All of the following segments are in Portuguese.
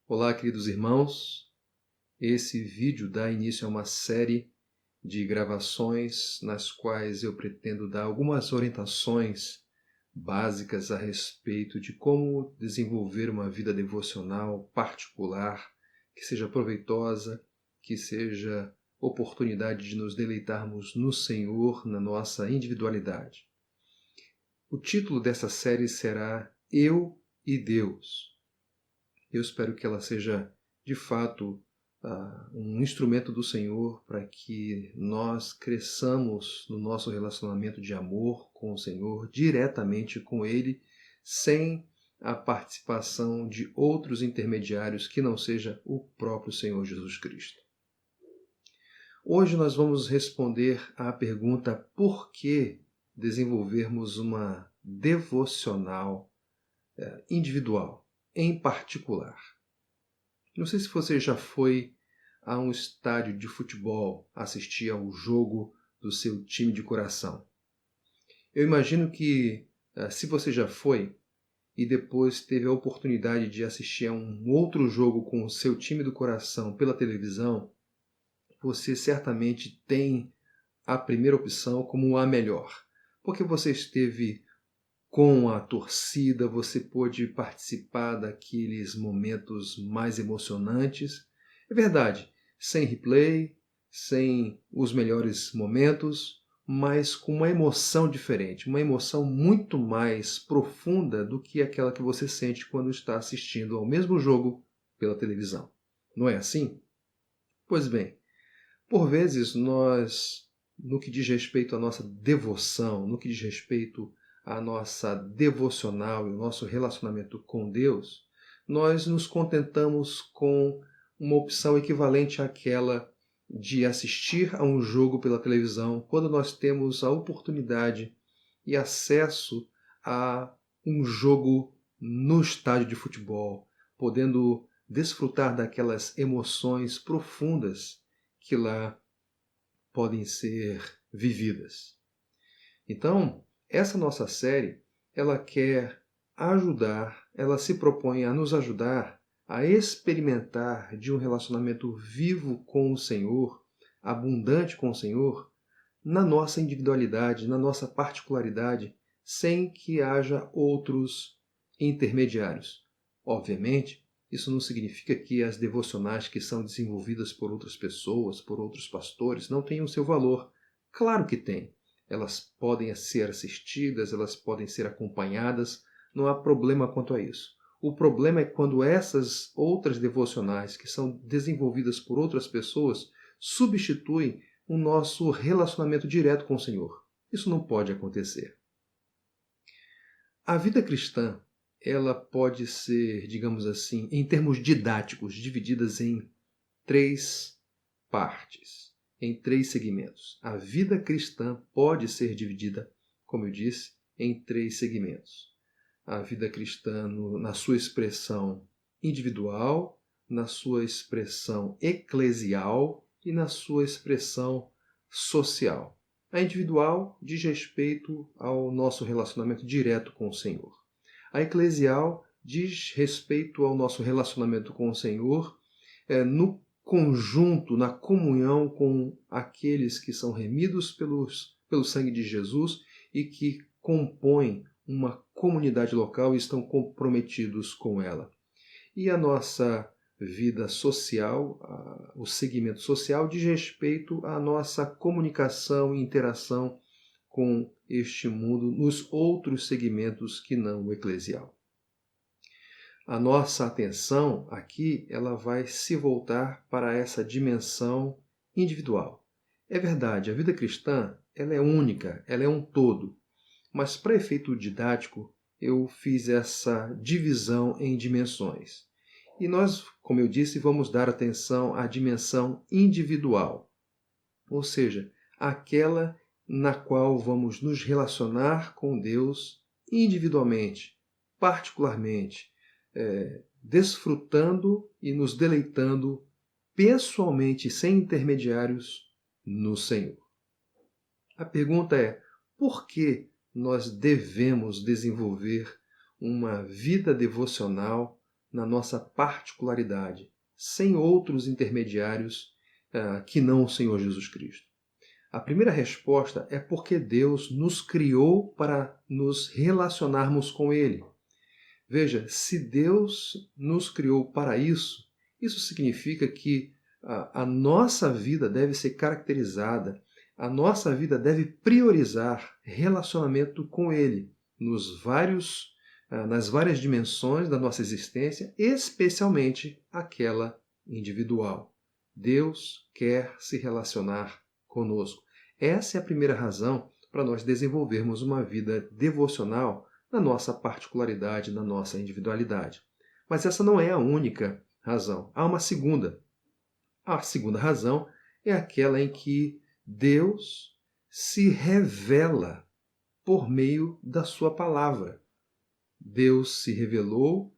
Olá, queridos irmãos. Esse vídeo dá início a uma série de gravações nas quais eu pretendo dar algumas orientações básicas a respeito de como desenvolver uma vida devocional particular, que seja proveitosa, que seja oportunidade de nos deleitarmos no Senhor, na nossa individualidade. O título dessa série será Eu e Deus. Eu espero que ela seja, de fato, um instrumento do Senhor para que nós cresçamos no nosso relacionamento de amor com o Senhor, diretamente com Ele, sem a participação de outros intermediários que não seja o próprio Senhor Jesus Cristo. Hoje nós vamos responder à pergunta por que desenvolvermos uma devocional individual, em particular. Não sei se você já foi a um estádio de futebol assistir ao jogo do seu time de coração. Eu imagino que, se você já foi e depois teve a oportunidade de assistir a um outro jogo com o seu time do coração pela televisão, você certamente tem a primeira opção como a melhor, porque você esteve com a torcida, você pôde participar daqueles momentos mais emocionantes. É verdade, sem replay, sem os melhores momentos, mas com uma emoção diferente, uma emoção muito mais profunda do que aquela que você sente quando está assistindo ao mesmo jogo pela televisão. Não é assim? Pois bem, por vezes nós, no que diz respeito à nossa devoção, no que diz respeito à nossa devocional e o nosso relacionamento com Deus, nós nos contentamos com uma opção equivalente àquela de assistir a um jogo pela televisão quando nós temos a oportunidade e acesso a um jogo no estádio de futebol, podendo desfrutar daquelas emoções profundas que lá podem ser vividas. Então, essa nossa série, ela quer ajudar, ela se propõe a nos ajudar a experimentar de um relacionamento vivo com o Senhor, abundante com o Senhor, na nossa individualidade, na nossa particularidade, sem que haja outros intermediários. Obviamente, isso não significa que as devocionais que são desenvolvidas por outras pessoas, por outros pastores, não tenham seu valor. Claro que tem. Elas podem ser assistidas, elas podem ser acompanhadas, não há problema quanto a isso. O problema é quando essas outras devocionais que são desenvolvidas por outras pessoas substituem o nosso relacionamento direto com o Senhor. Isso não pode acontecer. A vida cristã, ela pode ser, digamos assim, em termos didáticos, divididas em três partes, em três segmentos. A vida cristã pode ser dividida, como eu disse, em três segmentos. A vida cristã na sua expressão individual, na sua expressão eclesial e na sua expressão social. A individual diz respeito ao nosso relacionamento direto com o Senhor. A eclesial diz respeito ao nosso relacionamento com o Senhor no conjunto, na comunhão com aqueles que são remidos pelo sangue de Jesus e que compõem uma comunidade local e estão comprometidos com ela. E a nossa vida social, o segmento social, diz respeito à nossa comunicação e interação com este mundo nos outros segmentos que não o eclesial. A nossa atenção aqui ela vai se voltar para essa dimensão individual. É verdade, a vida cristã ela é única, ela é um todo, mas para efeito didático eu fiz essa divisão em dimensões. E nós, como eu disse, vamos dar atenção à dimensão individual, ou seja, aquela na qual vamos nos relacionar com Deus individualmente, particularmente, desfrutando e nos deleitando pessoalmente, sem intermediários, no Senhor. A pergunta é, por que nós devemos desenvolver uma vida devocional na nossa particularidade, sem outros intermediários que não o Senhor Jesus Cristo? A primeira resposta é porque Deus nos criou para nos relacionarmos com Ele. Veja, se Deus nos criou para isso, isso significa que a nossa vida deve ser caracterizada, a nossa vida deve priorizar relacionamento com Ele nas várias dimensões da nossa existência, especialmente aquela individual. Deus quer se relacionar conosco. Essa é a primeira razão para nós desenvolvermos uma vida devocional na nossa particularidade, na nossa individualidade. Mas essa não é a única razão. Há uma segunda. A segunda razão é aquela em que Deus se revela por meio da sua palavra. Deus se revelou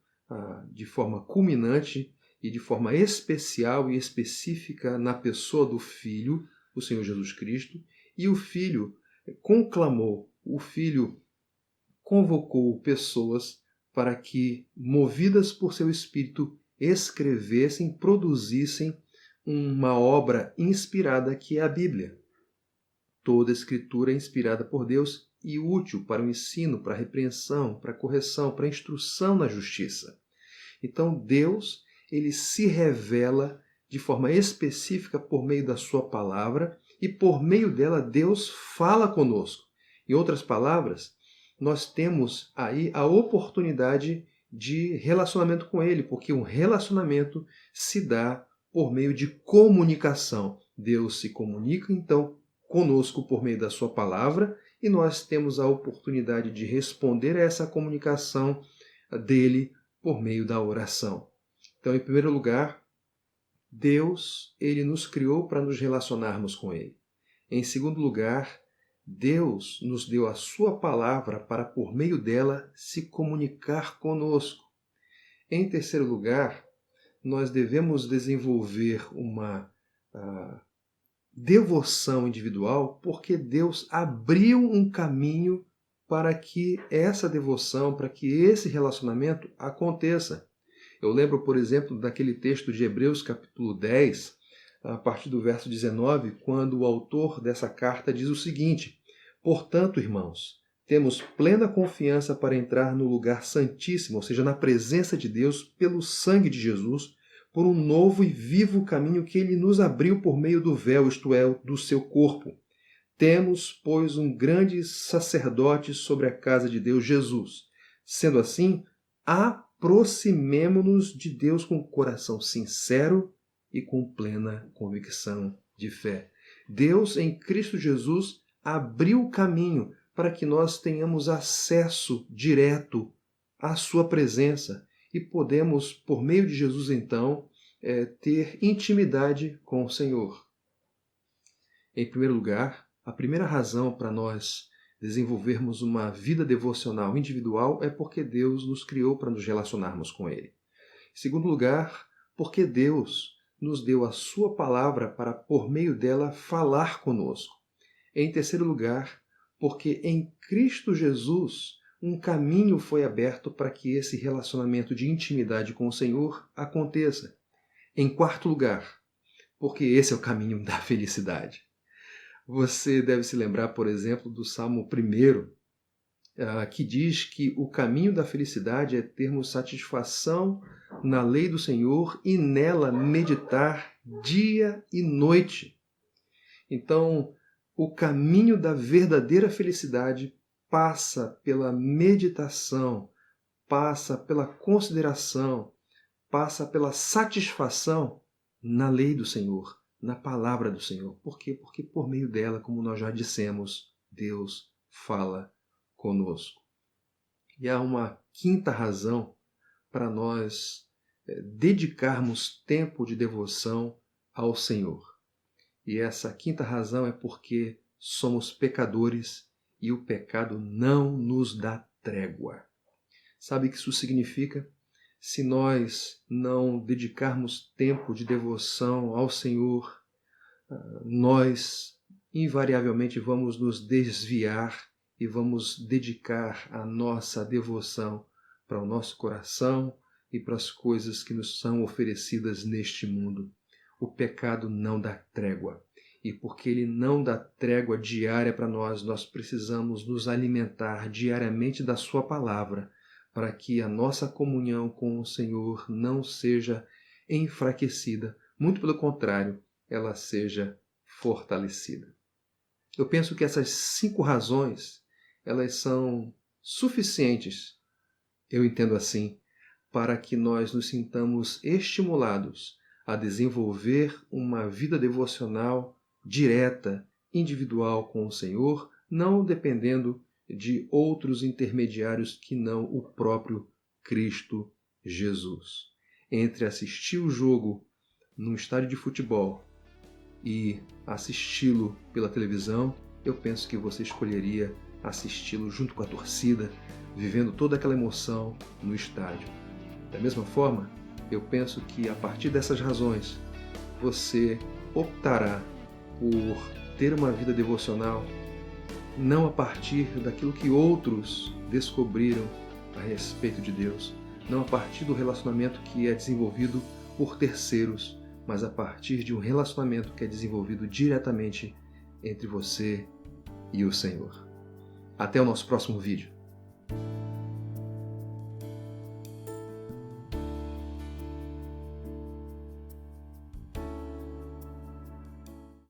de forma culminante e de forma especial e específica na pessoa do Filho, o Senhor Jesus Cristo, e o Filho conclamou, o Filho convocou pessoas para que, movidas por seu Espírito, escrevessem, produzissem uma obra inspirada que é a Bíblia. Toda a Escritura é inspirada por Deus e útil para o ensino, para a repreensão, para a correção, para a instrução na justiça. Então Deus, ele se revela de forma específica por meio da sua palavra e por meio dela Deus fala conosco. Em outras palavras, nós temos aí a oportunidade de relacionamento com ele, porque um relacionamento se dá por meio de comunicação. Deus se comunica, então, conosco por meio da sua palavra e nós temos a oportunidade de responder a essa comunicação dele por meio da oração. Então, em primeiro lugar, Deus, ele nos criou para nos relacionarmos com ele. Em segundo lugar, Deus nos deu a sua palavra para, por meio dela, se comunicar conosco. Em terceiro lugar, nós devemos desenvolver uma devoção individual porque Deus abriu um caminho para que essa devoção, para que esse relacionamento aconteça. Eu lembro, por exemplo, daquele texto de Hebreus, capítulo 10, a partir do verso 19, quando o autor dessa carta diz o seguinte: portanto, irmãos, temos plena confiança para entrar no lugar santíssimo, ou seja, na presença de Deus, pelo sangue de Jesus, por um novo e vivo caminho que ele nos abriu por meio do véu, isto é, do seu corpo. Temos, pois, um grande sacerdote sobre a casa de Deus, Jesus. Sendo assim, aproximemo-nos de Deus com coração sincero e com plena convicção de fé. Deus, em Cristo Jesus, abriu o caminho para que nós tenhamos acesso direto à sua presença e podemos, por meio de Jesus, então, ter intimidade com o Senhor. Em primeiro lugar, a primeira razão para nós desenvolvermos uma vida devocional individual é porque Deus nos criou para nos relacionarmos com Ele. Em segundo lugar, porque Deus nos deu a sua palavra para, por meio dela, falar conosco. Em terceiro lugar, porque em Cristo Jesus um caminho foi aberto para que esse relacionamento de intimidade com o Senhor aconteça. Em quarto lugar, porque esse é o caminho da felicidade. Você deve se lembrar, por exemplo, do Salmo 1, que diz que o caminho da felicidade é termos satisfação na lei do Senhor e nela meditar dia e noite. Então, o caminho da verdadeira felicidade passa pela meditação, passa pela consideração, passa pela satisfação na lei do Senhor, na palavra do Senhor. Por quê? Porque por meio dela, como nós já dissemos, Deus fala conosco. E há uma quinta razão para nós dedicarmos tempo de devoção ao Senhor. E essa quinta razão é porque somos pecadores e o pecado não nos dá trégua. Sabe o que isso significa? Se nós não dedicarmos tempo de devoção ao Senhor, nós invariavelmente vamos nos desviar e vamos dedicar a nossa devoção para o nosso coração, e para as coisas que nos são oferecidas neste mundo. O pecado não dá trégua. E porque ele não dá trégua diária para nós, nós precisamos nos alimentar diariamente da sua palavra, para que a nossa comunhão com o Senhor não seja enfraquecida. Muito pelo contrário, ela seja fortalecida. Eu penso que essas 5 razões, elas são suficientes, eu entendo assim, para que nós nos sintamos estimulados a desenvolver uma vida devocional direta, individual com o Senhor, não dependendo de outros intermediários que não o próprio Cristo Jesus. Entre assistir o jogo num estádio de futebol e assisti-lo pela televisão, eu penso que você escolheria assisti-lo junto com a torcida, vivendo toda aquela emoção no estádio. Da mesma forma, eu penso que a partir dessas razões, você optará por ter uma vida devocional não a partir daquilo que outros descobriram a respeito de Deus, não a partir do relacionamento que é desenvolvido por terceiros, mas a partir de um relacionamento que é desenvolvido diretamente entre você e o Senhor. Até o nosso próximo vídeo.